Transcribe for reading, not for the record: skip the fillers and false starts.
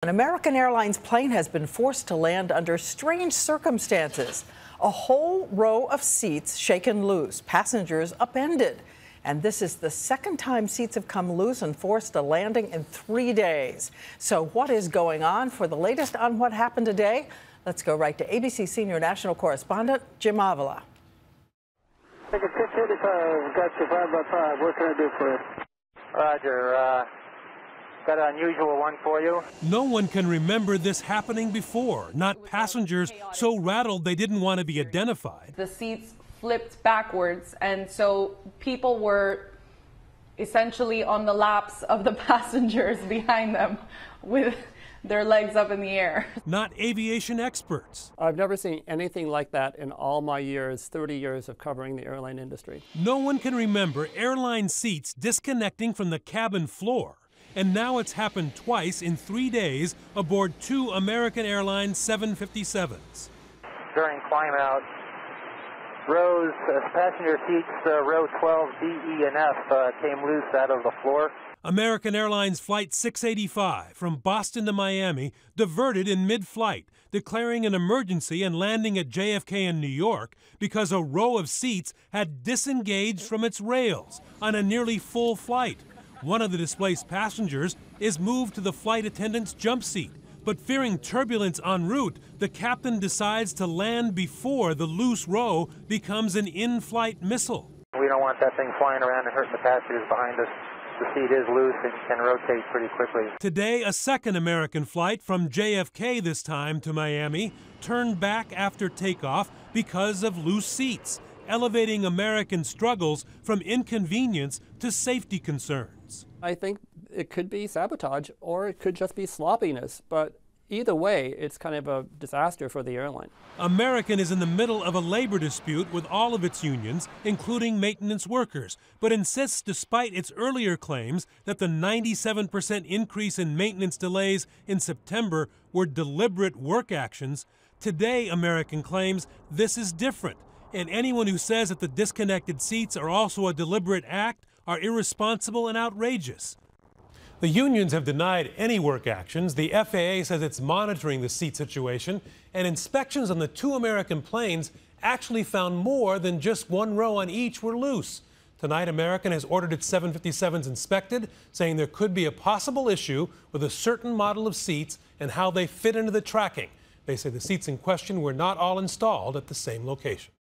An American Airlines plane has been forced to land under strange circumstances. A whole row of seats shaken loose, passengers upended. And this is the second time seats have come loose and forced a landing in 3 days. So what is going on? For the latest on what happened today, let's go right to ABC senior national correspondent Jim Avila. Ticket 685, got you 5 by 5. What can I do for you? Roger. Got an unusual one for you. No one can remember this happening before, not passengers so rattled they didn't want to be identified. The seats flipped backwards, and so people were essentially on the laps of the passengers behind them with their legs up in the air. Not aviation experts. I've never seen anything like that in all my years, 30 years of covering the airline industry. No one can remember airline seats disconnecting from the cabin floor. And now it's happened twice in 3 days aboard 2 American Airlines 757s. During climb out, rows, passenger seats, row 12, D, E, and F came loose out of the floor. American Airlines Flight 685 from Boston to Miami diverted in mid-flight, declaring an emergency and landing at JFK in New York because a row of seats had disengaged from its rails on a nearly full flight. One of the displaced passengers is moved to the flight attendant's jump seat, but fearing turbulence en route, the captain decides to land before the loose row becomes an in-flight missile. We don't want that thing flying around and hurting the passengers behind us. The seat is loose and can rotate pretty quickly. Today, a second American flight from JFK this time to Miami turned back after takeoff because of loose seats, elevating American struggles from inconvenience to safety concerns. I think it could be sabotage or it could just be sloppiness, but either way, it's kind of a disaster for the airline. American is in the middle of a labor dispute with all of its unions, including maintenance workers, but insists despite its earlier claims that the 97% increase in maintenance delays in September were deliberate work actions, today American claims this is different. And anyone who says that the disconnected seats are also a deliberate act are irresponsible and outrageous. The unions have denied any work actions. The FAA says it's monitoring the seat situation, and inspections on the 2 American planes actually found more than just one row on each were loose. Tonight, American has ordered its 757s inspected, saying there could be a possible issue with a certain model of seats and how they fit into the tracking. They say the seats in question were not all installed at the same location.